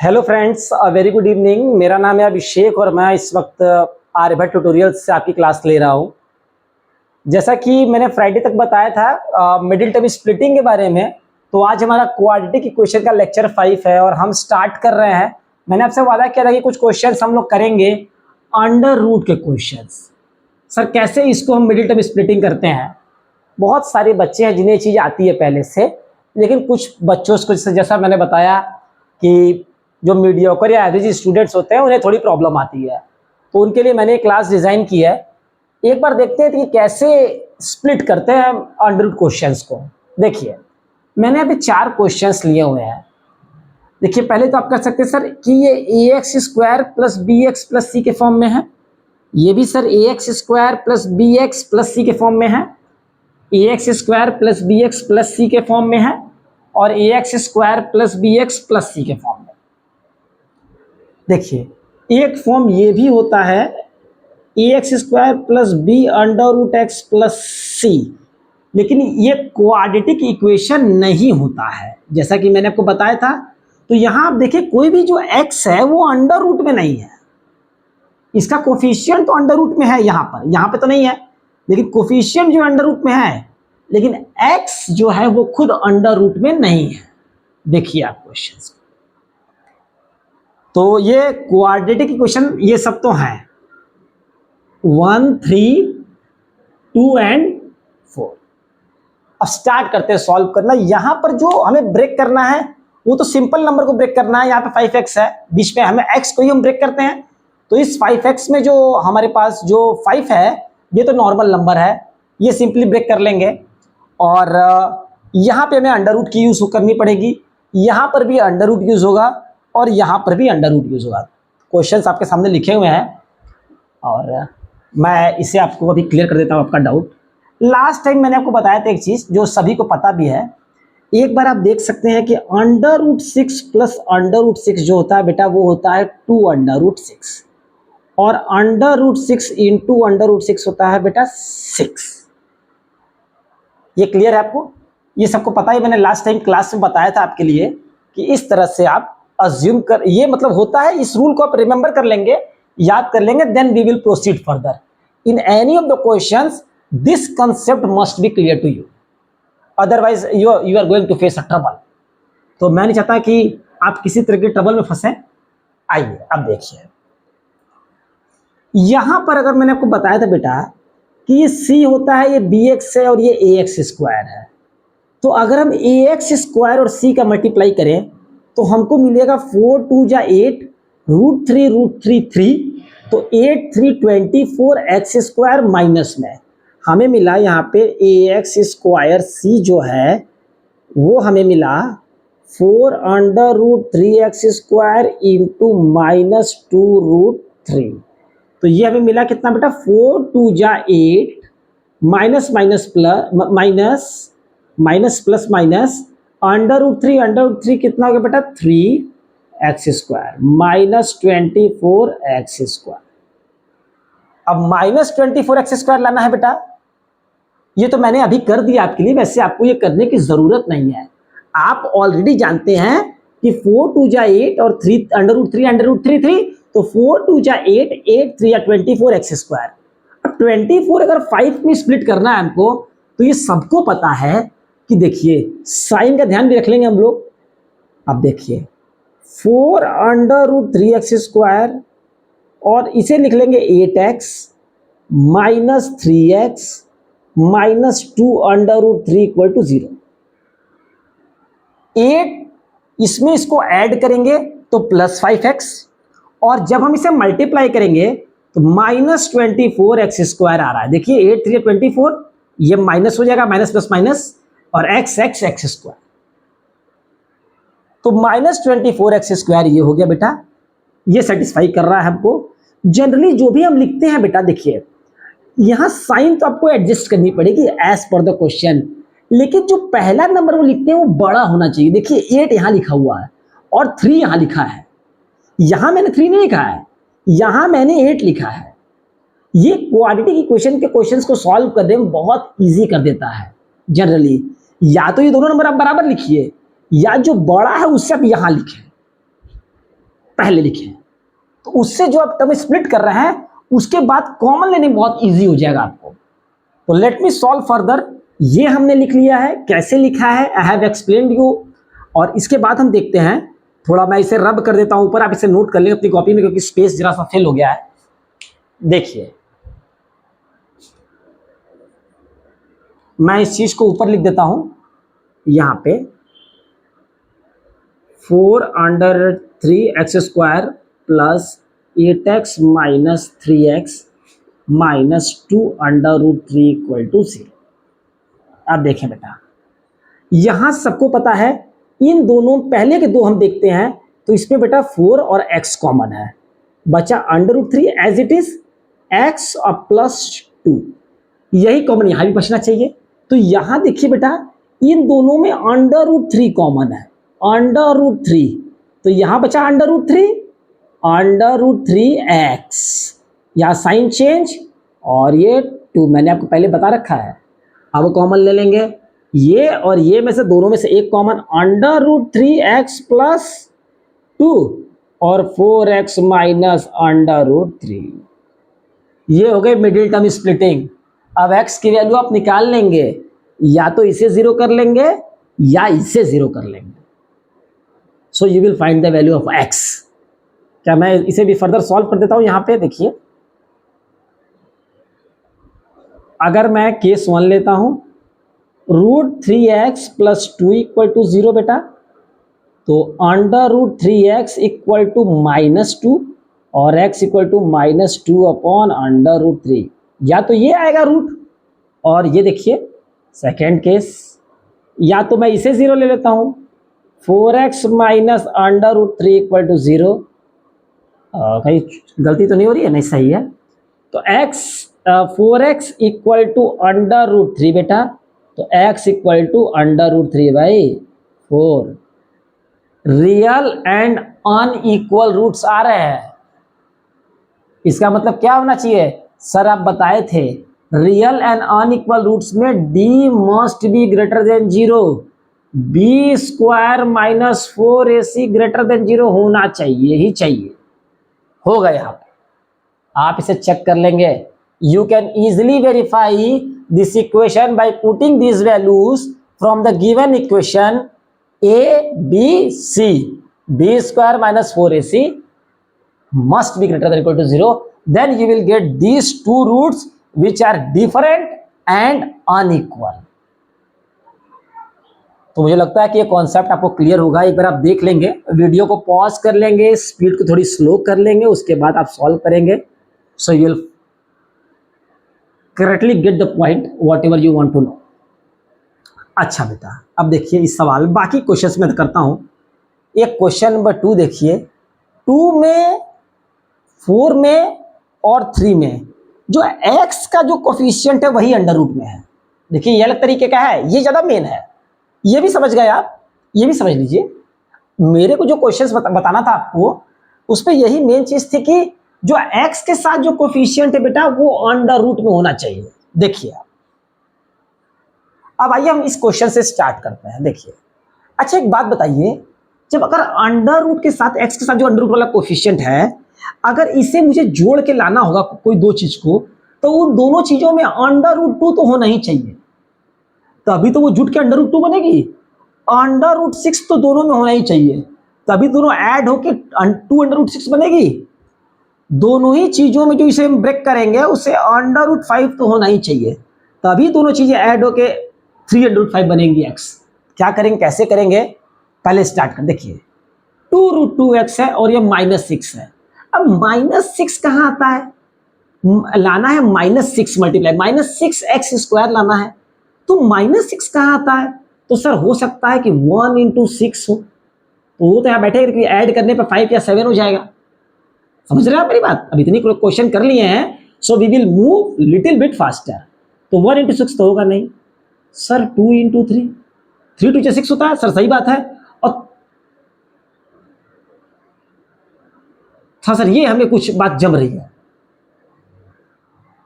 Hello friends, very good evening. मेरा नाम है अभिषेक और मैं इस वक्त आर्यभट्ट ट्यूटोरियल्स से आपकी क्लास ले रहा हूँ। जैसा कि मैंने फ्राइडे तक बताया था मिडिल टर्म स्प्लिटिंग के बारे में, तो आज हमारा क्वाड्रेटिक इक्वेशन का लेक्चर 5 है और हम स्टार्ट कर रहे हैं। मैंने आपसे वादा किया था कि कुछ क्वेश्चंस हम लोग करेंगे अंडर रूट के क्वेश्चंस। सर कैसे इसको हम मिडिल टर्म स्प्लिटिंग करते हैं। बहुत सारे बच्चे हैं जिन्हें चीज़ आती है पहले से, लेकिन कुछ बच्चों को जैसा मैंने बताया कि जो मीडियोकर या एवरेज स्टूडेंट्स होते हैं उन्हें थोड़ी प्रॉब्लम आती है, तो उनके लिए मैंने एक क्लास डिज़ाइन की है। एक बार देखते हैं कि कैसे स्प्लिट करते हैं अंडर रूट क्वेश्चंस को। देखिए मैंने अभी 4 क्वेश्चंस लिए हुए हैं। देखिए पहले तो आप कर सकते हैं सर कि ये a x square plus b x plus c के फॉर्म में है, ये भी sir a x square plus b x plus c के फॉर्म में है, a x square plus b x plus c के फॉर्म में है, और a x square plus b x plus c के फॉर्म में। देखिए एक फॉर्म ये भी होता है a x square plus b under root x plus c, लेकिन ये क्वाड्रेटिक इक्वेशन नहीं होता है जैसा कि मैंने आपको बताया था। तो यहाँ आप देखिए कोई भी जो x है वो अंडर रूट में नहीं है, इसका कोफिशिएंट तो अंडर रूट में है, यहाँ पे तो नहीं है, लेकिन कोफिशिएंट जो अंडर रूट में है, लेकिन x जो है वो खुद अंडर रूट में नहीं है। देखिए आप क्वेश्चन, तो ये क्वाड्रेटिक इक्वेशन ये सब तो हैं 1, 3, 2 एंड 4। अब स्टार्ट करते हैं सॉल्व करना। यहाँ पर जो हमें ब्रेक करना है वो तो सिंपल नंबर को ब्रेक करना है। यहाँ पे 5x है, बीच में हमें x को ही हम ब्रेक करते हैं, तो इस 5x में जो हमारे पास जो 5 है ये तो नॉर्मल नंबर है, ये सिंपली ब्रेक कर लेंगे। और यहाँ पे हमें अंडर रूट की यूज करनी पड़ेगी, यहाँ पर भी अंडर रूट यूज होगा और यहाँ पर भी अंडर रूट यूज होगा। क्वेश्चंस आपके सामने लिखे हुए हैं और मैं इसे आपको अभी क्लियर कर देता हूँ आपका डाउट। लास्ट टाइम मैंने आपको बताया था एक चीज़ जो सभी को पता भी है, एक बार आप देख सकते हैं कि under root 6 plus under root 6 जो होता है बेटा वो होता है 2 अंडर रूट 6, और under root 6 into under root 6 होता है बेटा 6। ये क्लियर है आपको? ये सबको पता ही, मैंने लास्ट टाइम क्लास में बताया था आपके लिए कि इस तरह से आप अज्यूम कर, ये मतलब होता है, इस रूल को आप रिमेंबर कर लेंगे, याद कर लेंगे, then we will proceed further in any of the questions. This concept must be clear to you, otherwise you are going to face a trouble. तो मैं नहीं चाहता कि आप किसी तरह के ट्रबल में फंसे। आइए अब देखिए, यहां पर अगर मैंने आपको बताया था बेटा कि ये c होता है, ये bx है और ये ax स्क्वायर है, तो अगर हम ax स्क्वायर और c का मल्टीप्लाई करें तो हमको मिलेगा 4 2 जा 8 √3 3, तो 8 3 24 x स्क्वायर माइनस में हमें मिला यहाँ पे ax स्क्वायर c जो है वो हमें मिला 4 under root 3x square into -2 √3। तो ये हमें मिला कितना बेटा 4 2 जा 8 minus minus plus minus plus minus under root 3 कितना हो गया बेटा 3x square minus 24x square. अब माइनस 24x स्क्वायर लाना है बेटा, ये तो मैंने अभी कर दिया आपके लिए, वैसे आपको ये करने की जरूरत नहीं है। आप ऑलरेडी जानते हैं कि 4 2 जा 8 और 3 अंडर रूट 3, तो 4 2 जा 8 8 3 या 24x स्क्वायर। अब 24 अगर 5 में स्प्लिट करना है हमको, तो ये सबको पता है कि देखिए साइन का ध्यान भी रख लेंगे हम लोग। अब देखिए 4 अंडर रूट 3x स्क्वायर और इसे लिख लेंगे 8x minus 3x minus 2 under root 3 equal to 0। 8 इसमें इसको ऐड करेंगे तो प्लस 5x, और जब हम इसे मल्टीप्लाई करेंगे तो माइनस 24x स्क्वायर आ रहा है। देखिए 8 3 24, ये माइनस हो जाएगा, माइनस प्लस माइनस, और x स्क्वायर, तो माइनस 24x स्क्वायर ये हो गया बेटा। ये सेटिस्फाई कर रहा है हमको। जनरली जो भी हम लिखते हैं बेटा, देखिए यहां साइन तो आपको एडजस्ट करनी पड़ेगी एज पर द क्वेश्चन, लेकिन जो पहला नंबर वो लिखते हैं वो बड़ा होना चाहिए। देखिए 8 यहां लिखा हुआ है और 3 यहां लिखा है, यहां मैंने 3 नहीं लिखा है, यहां मैंने 8 लिखा है। ये क्वाड्रेटिक इक्वेशन के क्वेश्चंस को सॉल्व करने में बहुत इजी कर देता है। जनरली या तो ये दोनों नंबर आप बराबर लिखिए, या जो बड़ा है उससे आप यहां लिखें। पहले लिखे हैं, तो उससे जो आप टर्म स्प्लिट कर रहे हैं उसके बाद कॉमन लेने बहुत इजी हो जाएगा आपको। तो लेट मी सॉल्व फर्दर। ये हमने लिख लिया है, कैसे लिखा है आई हैव एक्सप्लेन्ड यू। और इसके बाद हम देखते हैं, थोड़ा मैं इसे रब कर देता हूं ऊपर, आप इसे नोट कर लें अपनी कॉपी में क्योंकि स्पेस जरा सा फिल हो गया है। देखिए मैं इस चीज को ऊपर लिख देता हूं यहां पे 4√3x² plus 8x minus 3x minus 2√3 equal to 0। अब देखें बेटा, यहां सबको पता है इन दोनों पहले के दो हम देखते हैं तो इसमें बेटा 4 और x कॉमन है, बचा √3 एज इट इज x और प्लस 2, यही कॉमन यहां भी बचना चाहिए। तो यहां देखिए बेटा इन दोनों में √3 कॉमन है, √3, तो यहां बचा √3x, यहां साइन चेंज और ये 2 मैंने आपको पहले बता रखा है। अब कॉमन ले लेंगे ये और ये में से दोनों में से एक कॉमन, √3x प्लस 2 और 4x माइनस √3, ये हो गए मिडिल टर्म स्प्लिटिंग। अब x की वैल्यू आप निकाल लेंगे, या तो इसे 0 कर लेंगे या इसे 0 कर लेंगे। सो you will find the value of x। क्या मैं इसे भी फर्दर सॉल्व कर देता हूं? यहां पे देखिए, अगर मैं केस 1 लेता हूं √3x प्लस 2 इक्वल टू 0 बेटा, तो √3x इक्वल टू -2 और x इक्वल टू -2 अपॉन √3, या तो ये आएगा रूट, और ये देखिए सेकेंड केस, या तो मैं इसे 0 ले लेता हूं 4x माइनस √3 इक्वल टू 0। कहीं गलती तो नहीं हो रही है? नहीं, सही है। तो 4x इक्वल टू √3 बेटा, तो x equal to √3 by 4। Real and unequal roots आ रहे हैं, इसका मतलब क्या होना चाहिए? सर आप बताए थे रियल एंड अनइक्वल रूट्स में d must be greater than 0, b² minus 4ac greater than 0 होना चाहिए ही चाहिए। होगा यहाँ पे, आप इसे चेक कर लेंगे। You can easily verify this equation by putting this values from the given equation a b c, b² minus 4ac must be greater than equal to 0, then you will get these two roots which are different and unequal। तो मुझे लगता है कि ये concept आपको clear होगा। एक बार आप देख लेंगे, वीडियो को पॉज कर लेंगे, स्पीड को थोड़ी स्लो कर लेंगे, उसके बाद आप सॉल्व करेंगे। So you will correctly get the point whatever you want to know. अच्छा बेटा, अब देखिए इस सवाल, बाकी क्वेश्चंस में करता हूं। एक क्वेश्चन नंबर 2 देखिए, 2 में 4 में और 3 में जो x का जो कोफिशिएंट है वही अंडर रूट में है। देखिए ये अलग तरीके का है, ये ज़्यादा मेन है, ये भी समझ गए आप, ये भी समझ लीजिए। मेरे को जो क्वेश्चंस बताना था आपको, उस पर यही मेन चीज़ थी कि जो x के साथ जो कोफिशिएंट है बेटा वो अंडर रूट में होना चाहिए। देखिए अब आइए हम इस क्वेश्चन से स्टार्ट करते हैं। देखिए, अच्छा एक बात बताइए, जब अगर अंडर रूट के साथ x के साथ जो अंडर रूट वाला कोफिशिएंट है, अगर इसे मुझे जोड़ के लाना होगा कोई दो चीज को, तो उन दोनों चीजों में √2 तो होना ही चाहिए, तभी तो वो जुट के √2 बनेगी। √6 तो दोनों में होना ही चाहिए, तभी दोनों ऐड होके 2√6 बनेगी। दोनों ही चीजों में जो इसे हम ब्रेक करेंगे उसे √5 तो होना ही चाहिए, तभी दोनों चीजें ऐड होके 3√5 बनेंगी x। क्या करेंगे, कैसे करेंगे, पहले स्टार्ट कर। देखिए 2√2x है और ये -6 है। अब -6 कहाँ आता है? लाना है -6 मल्टीप्लाई, -6x² लाना है, तो -6 कहाँ आता है? तो सर हो सकता है कि 1 × 6 हो, तो वो तो यहाँ बैठे ऐड करने पर 5 या 7 हो जाएगा। समझ रहे हैं आप मेरी बात? अब इतनी क्वेश्चन कर लिए हैं, so we will move little bit faster. तो 1 × 6 तो होगा नहीं सर, 2 × 3, 3 × 6 होता है सर, सही बात है। और था सर ये हमें कुछ बात जम रही है,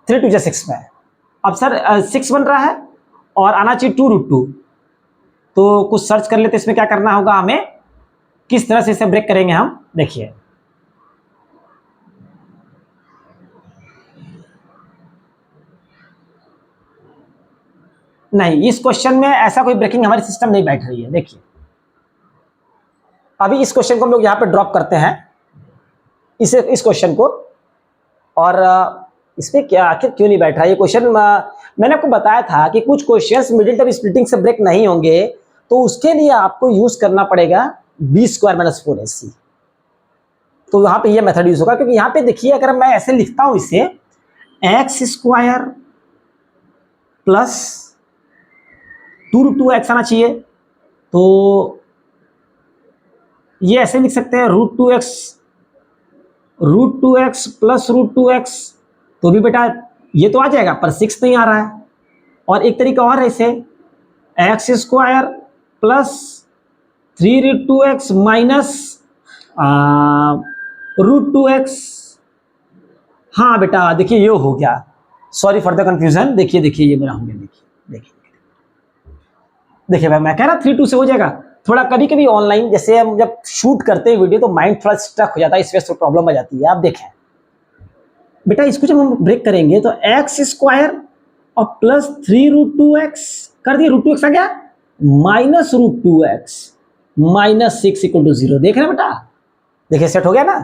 3 × 6 में। अब सर 6 बन रहा है और आना चाहिए 2√2, तो कुछ सर्च कर लेते इसमें क्या करना होगा हमें, किस तरह से इसे ब्रेक करेंगे हम। देखिए नहीं, इस क्वेश्चन में ऐसा कोई ब्रेकिंग हमारी सिस्टम नहीं बैठ रही है। देखिए अभी इस क्वेश्चन को हम लोग यहाँ पे ड्रॉप करते हैं, इस क्वेश्चन को। और इसमें क्या आखिर क्यों नहीं बैठ रहा ये क्वेश्चन? मैंने आपको बताया था कि कुछ क्वेश्चंस मिडिल टर्म स्प्लिटिंग से ब्रेक नहीं होंगे, तो उसके लिए आपको यूज करना पड़ेगा बी स्क्वायर माइनस 4ac। तो यहाँ पे ये मेथड यूज होगा, क्योंकि यहाँ पे देखिए अगर मैं ऐसे लिखता हूं इसे एक्स स्क्वायर प्लस 2√2x आना चाहिए, तो ये ऐसे लिख सकते हैं √2x प्लस √2x, तो भी बेटा ये तो आ जाएगा, पर 6 नहीं आ रहा है। और एक तरीका और है इसे, x square plus 3√2x minus √2x। हाँ बेटा देखिए ये हो गया, सॉरी फॉर द कंफ्यूजन। देखिए ये मेरा हो गया, देखिए भाई मैं कह रहा 3-2 से हो जाएगा। थोड़ा कभी कभी ऑनलाइन जैसे हम जब शूट करते हैं वीडियो तो माइंड थोड़ा स्ट्रक हो जाता है, इस वजह से प्रॉब्लम आ जाती है। आप देखें बेटा, इसको जब हम ब्रेक करेंगे तो एक्स स्क्वायर और प्लस 3√2x कर दिए, √2x आ गया, माइनस √2x माइनस 6 = 0। देख रहे हैं बेटा, देखिए सेट हो गया ना।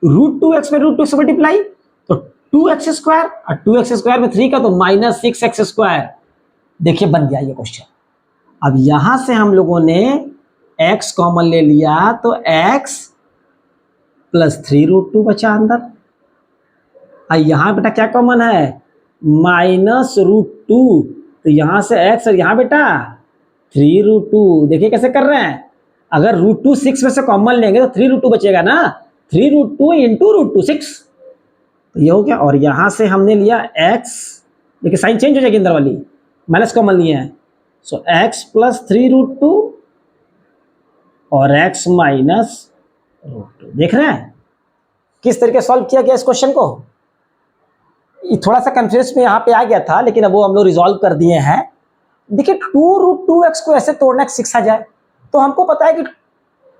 √2x में √2x मल्टीप्लाई तो 2x स्क्वायर, और 2x स्क्वायर में 3 का तो माइनस 6x स्क्वायर। देखिए बन गया ये क्वेश्चन। अब यहां से हम लोगों ने x कॉमन ले लिया, तो x प्लस 3√2 बचा अंदर। और यहां बेटा क्या कॉमन है, माइनस √2, तो यहां से x और यहां बेटा 3√2। देखिए कैसे कर रहे हैं, अगर √2 6 में से कॉमन लेंगे तो 3√2 बचेगा ना, 3√2 इंटू √2 6, तो ये हो गया। और यहां से हमने लिया x, देखिए साइन चेंज हो जाएगी अंदर वाली, माइनस कॉमन लिए हैं, सो x प्लस 3√2 और x माइनस √2। देख रहे हैं किस तरीके सॉल्व किया गया इस क्वेश्चन को। थोड़ा सा कंफ्यूज में यहाँ पे आ गया था, लेकिन अब वो हम लोग रिजॉल्व कर दिए हैं। देखिए 2√2x को ऐसे तोड़ना 6 आ जाए, तो हमको पता है कि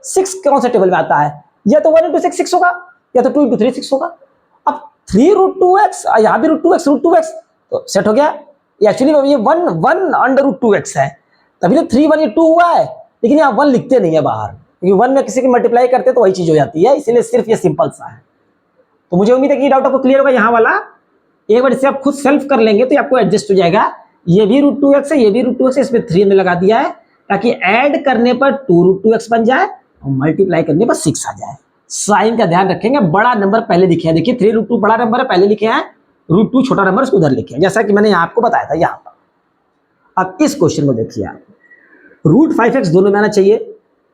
6 कौन से टेबल में आता है, या तो 1 × 6 होगा, या तो 2 × 3 6 होगा। अब 3√2x यहाँ भी √2x तो सेट हो गया। एक्चुअली ये 1 अंडर √2x है, तभी तो 3 1 ये 2 हुआ है, लेकिन यहाँ 1 लिखते नहीं है बाहर, क्योंकि 1 में किसी की मल्टीप्लाई करते तो वही चीज हो जाती है, इसीलिए सिर्फ ये सिंपल सा है। तो मुझे उम्मीद है कि डाउट आपको क्लियर होगा यहाँ वाला। एक बार इसे आप खुद सेल्फ कर लेंगे तो आपको एडजस्ट हो जाएगा। ये भी √2x है, ये भी √2x है, इसमें 3 में लगा दिया है ताकि ऐड करने पर 2√2x बन जाए और मल्टीप्लाई करने पर 6 आ जाए। साइन का ध्यान रखेंगे, बड़ा नंबर पहले लिखे हैं। देखिए 3√2 बड़ा नंबर है, पहले लिखे हैं, √2 छोटा नंबर उसको उधर लिखे हैं, जैसा कि मैंने आपको बताया था यहाँ पर। अब इस क्वेश्चन को देखिए आप, √5x दोनों में आना चाहिए,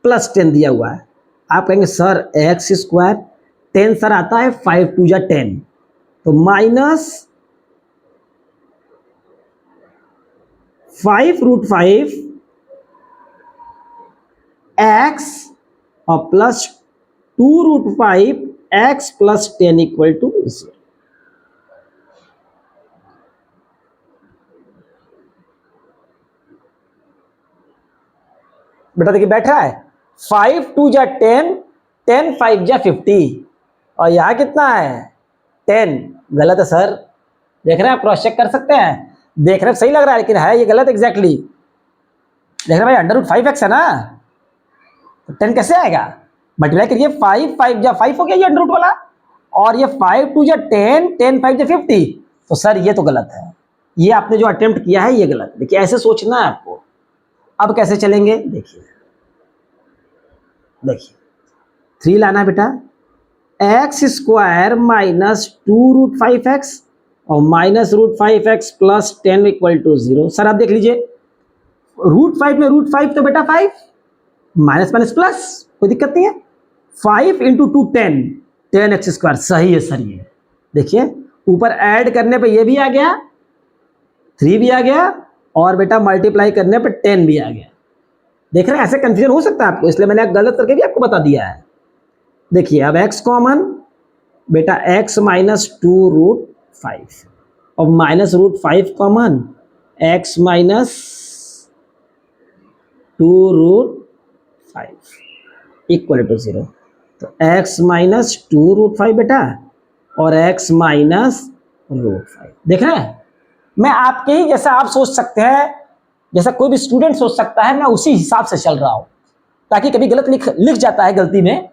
प्लस 10 दिया हुआ है। आप कहेंगे सर एक्स स्क्वायर 10 सर आता है, 5 2 जा 10, तो माइनस 5√5 x और प्लस 2√5 x प्लस 10 = 0। बेटा देखिए बैठ रहा है, 5 2 जा 10, 10 5 जा 50, और यहां कितना है 10। गलत है सर, देख रहे हैं, क्रॉस चेक कर सकते हैं, देख रहे हैं सही लग रहा है, लेकिन है ये गलत एग्जैक्टली। देख रहे हैं भाई √5x है ना, तो 10 कैसे आएगा, मल्टीप्लाई करिए, 5 5 जा 5 हो गया ये अंडर वाला, और ये 5 2 जा 10, 10 5 जा 50, तो सर ये तो गलत है, ये आपने जो अटेम्प्ट किया है ये गलत। देखिए ऐसे सोचना है आपको। अब कैसे चलेंगे, देखिए 3 लाना है बेटा, एक्स स्क्वायर माइनस 2√5x और माइनस √5x प्लस 10 = 0। सर आप देख लीजिए, √5 में √5 तो बेटा 5, माइनस माइनस प्लस, कोई दिक्कत नहीं है, 5 × 2 10, 10x स्क्वायर, सही है सर। ये देखिए ऊपर ऐड करने पे ये भी आ गया, 3 भी आ गया, और बेटा मल्टीप्लाई करने पे 10 भी आ गया। देख रहे हैं ऐसे कंफ्यूजन हो सकता है आपको, इसलिए मैंने गलत करके भी आपको बता दिया है। देखिए अब x कॉमन, बेटा x माइनस 2√5 और माइनस √5 कॉमन, x माइनस 2√5 = 0। तो x माइनस 2√5 बेटा और x माइनस √5, देख रहे हैं मैं आपके ही जैसा आप सोच सकते हैं, जैसा कोई भी स्टूडेंट सोच सकता है, मैं उसी हिसाब से चल रहा हूं, ताकि कभी गलत लिख जाता है गलती में,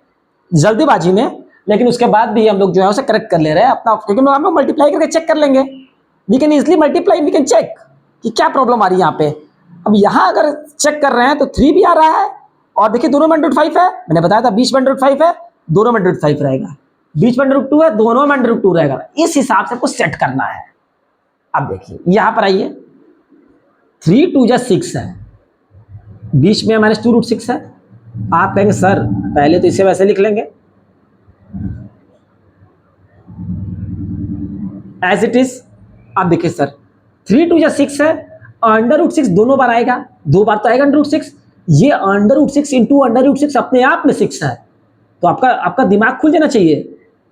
जल्दीबाजी में, लेकिन उसके बाद भी हम लोग जो है उसे करेक्ट कर ले रहे हैं अपना, क्योंकि हम लोग मल्टीप्लाई करके चेक कर लेंगे। We can easily multiply, we can check कि क्या प्रॉब्लम आ रही है यहाँ पे। अब यहाँ अगर चेक कर रहे हैं तो 3 भी आ रहा है, और देखिए दोनों में √5 है, मैंने बताया था बीच में √5 है, दोनों में √5 रहेगा, बीच में √2 है, दोनों में √2 रहेगा। इस हिसाब से आपको सेट करना है। अब देखिए यहां पर आइए, 3 2 जा 6 है, बीच में -2√6 है। आप कहेंगे सर पहले तो इसे वैसे लिख लेंगे एज इट इज। आप देखिए सर 3 2 जा 6 है, √6 दोनों बार आएगा, 2 बार तो आएगा √6, ये √6 इंटू √6 अपने आप में 6 है। तो आपका दिमाग खुल जाना चाहिए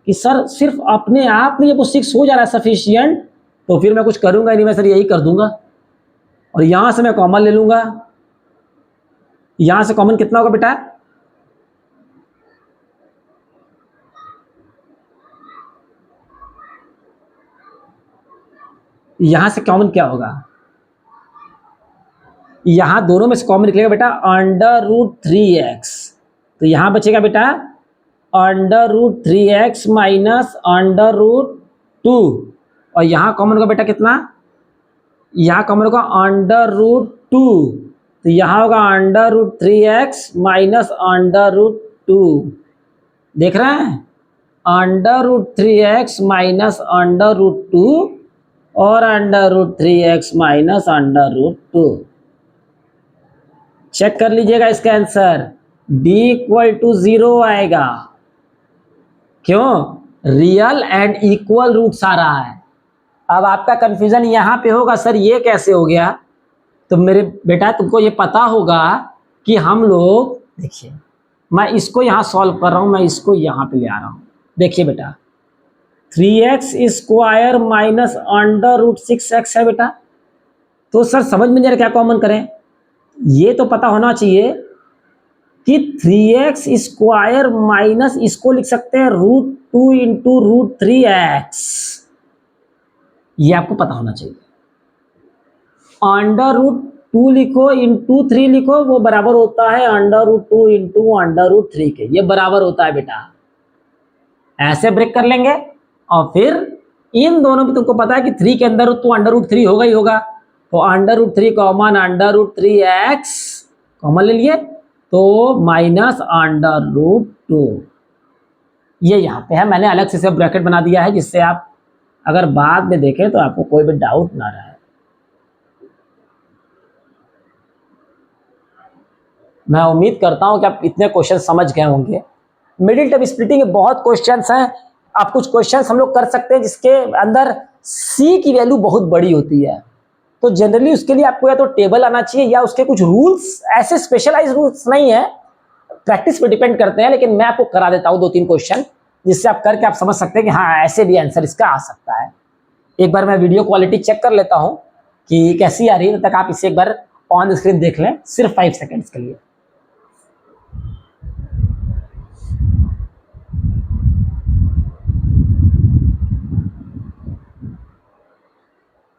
कि सर सिर्फ अपने आप में ये वो 6 हो जा रहा है सफिशियंट, तो फिर मैं कुछ करूंगा नहीं, मैं सर यही कर दूंगा। और यहां से मैं कॉमन ले लूंगा, यहां से कॉमन कितना होगा बेटा, यहां से कॉमन क्या होगा, यहां दोनों में से कॉमन निकलेगा बेटा √3x, तो यहां बचेगा बेटा √3x माइनस √2, और यहां कॉमन होगा बेटा कितना, यहां कॉमन होगा √2, तो यहां होगा √3x माइनस √2। देख रहे हैं, √3x माइनस √2 और √3x माइनस √2। चेक कर लीजिएगा इसका आंसर, d = 0 आएगा। क्यों, रियल एंड इक्वल रूट्स आ रहा है। अब आपका कंफ्यूजन यहां पे होगा, सर ये कैसे हो गया, तो मेरे बेटा तुमको ये पता होगा कि हम लोग, देखिए मैं इसको यहां सॉल्व कर रहा हूं, मैं इसको यहां पे ले आ रहा हूं। देखिए बेटा 3x² माइनस √6x है बेटा, तो सर समझ में नहीं आ रहा क्या कॉमन करें। ये तो पता होना चाहिए कि 3x² माइनस इसको लिख सकते हैं √2 इंटू √3x, ये आपको पता होना चाहिए। √2 लिखो इंटू 3 लिखो, वो बराबर होता है √2 इंटू √3 के, ये बराबर होता है बेटा। ऐसे ब्रेक कर लेंगे, और फिर इन दोनों में तुमको पता है कि 3 के अंदर तो √3 होगा ही होगा, तो √3 कॉमन √3x कॉमन ले लिए, तो माइनस √2, ये यहाँ पे है। मैंने अलग से ब्रैकेट बना दिया है, जिससे आप अगर बाद में देखें तो आपको कोई भी डाउट ना रहे। मैं उम्मीद करता हूं कि आप इतने क्वेश्चन समझ गए होंगे। मिडिल टर्म स्प्लिटिंग के बहुत क्वेश्चंस हैं। आप कुछ क्वेश्चंस हम लोग कर सकते हैं जिसके अंदर सी की वैल्यू बहुत बड़ी होती है, तो जनरली उसके लिए आपको या तो टेबल आना चाहिए, या उसके कुछ रूल्स, ऐसे स्पेशलाइज रूल्स नहीं है, प्रैक्टिस पे डिपेंड करते हैं, लेकिन मैं आपको करा देता हूं 2-3 क्वेश्चन, जिससे आप करके आप समझ सकते हैं कि हाँ ऐसे भी आंसर इसका आ सकता है। एक बार मैं वीडियो क्वालिटी चेक कर लेता हूं कि कैसी आ रही है, तब तक आप इसे एक बार ऑन स्क्रीन देख लें, सिर्फ 5 सेकेंड्स के लिए।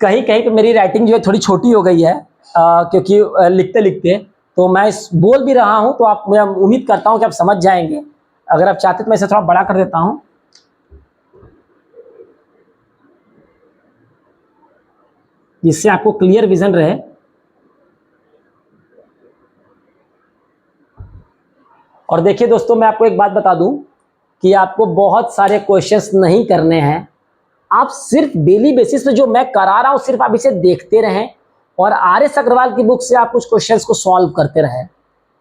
कहीं कहीं पे मेरी राइटिंग जो है थोड़ी छोटी हो गई है, क्योंकि लिखते लिखते तो मैं बोल भी रहा हूं, तो आप, मैं उम्मीद करता हूं कि आप समझ जाएंगे। अगर आप चाहते तो मैं इसे थोड़ा बड़ा कर देता हूं, जिससे आपको क्लियर विजन रहे। और देखिए दोस्तों, मैं आपको एक बात बता दूं कि आपको बहुत सारे क्वेश्चंस नहीं करने हैं, आप सिर्फ डेली बेसिस पे जो मैं करा रहा हूं सिर्फ आप इसे देखते रहें, और RS अग्रवाल की बुक से आप कुछ क्वेश्चंस को सॉल्व करते रहें।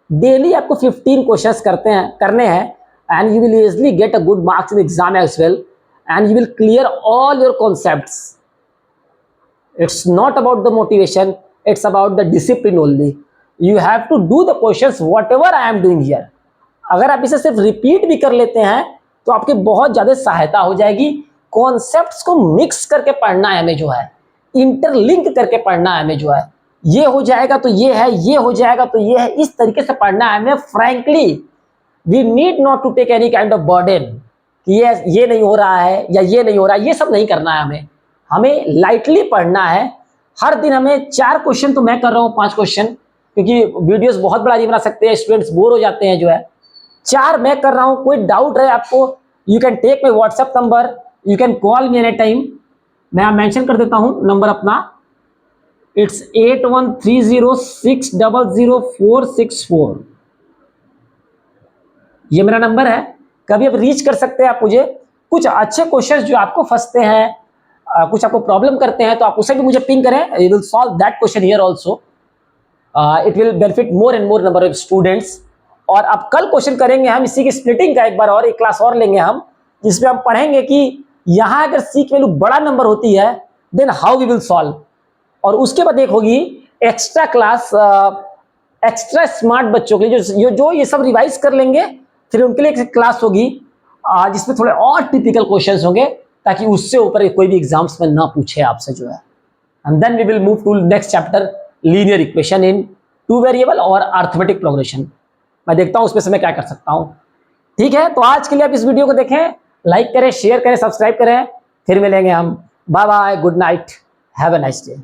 डेली आपको 15 क्वेश्चंस करने हैं, and you will easily get a good marks in exam as well, and you will clear all your concepts. It's not about the motivation, it's about the discipline only. You have to do the questions whatever I am doing here. अगर आप इसे सिर्फ repeat भी कर लेते हैं तो आपकी बहुत ज्यादा सहायता हो जाएगी। कॉन्सेप्ट्स को मिक्स करके पढ़ना है हमें, जो है इंटरलिंक करके पढ़ना है हमें, जो है ये हो जाएगा तो ये है, ये हो जाएगा तो ये है, इस तरीके से पढ़ना है हमें। Frankly we need not to take any kind of burden कि ये नहीं हो रहा है या ये नहीं हो रहा है, ये सब नहीं करना है हमें। हमें लाइटली पढ़ना है, हर दिन हमें 4 क्वेश्चन तो मैं कर रहा हूँ, 5 क्वेश्चन, क्योंकि वीडियोस बहुत बड़ा नहीं बना सकते हैं, स्टूडेंट्स बोर हो जाते हैं जो है। 4 मैं कर रहा हूँ। कोई डाउट है आपको, you can take my WhatsApp number, you can call me any time. मैं मेंशन कर देता हूँ नंबर अपना, इट्स 8130600464। ये मेरा नंबर है, कभी आप रीच कर सकते हैं आप मुझे। कुछ अच्छे क्वेश्चंस जो आपको फंसते हैं, कुछ आपको प्रॉब्लम करते हैं, तो आप उसे भी मुझे पिंग करें, I will solve that question here also. It will benefit more and more number of students. और अब कल क्वेश्चन करेंगे हम इसी की स्प्लिटिंग का, एक बार और एक क्लास और लेंगे हम, जिसमें हम पढ़ेंगे कि यहाँ अगर सी की वैल्यू बड़ा नंबर होती है then how we will solve. और उसके बाद एक होगी एक्स्ट्रा क्लास, एक्स्ट्रा स्मार्ट बच्चों के लिए जो ये सब रिवाइज कर लेंगे, फिर उनके लिए एक क्लास होगी जिसमें थोड़े और टिपिकल क्वेश्चंस होंगे, ताकि उससे ऊपर कोई भी एग्जाम्स में ना पूछे आपसे जो है। And then we will move to next chapter, linear equation in 2 variable और अर्थमेटिक प्रोग्रेशन। मैं देखता हूं उसमें से मैं क्या कर सकता हूं। ठीक है, तो आज के लिए आप इस वीडियो को देखें, लाइक करें, शेयर करें, सब्सक्राइब करें। फिर मिलेंगे हम। Bye bye, good night, have a nice day.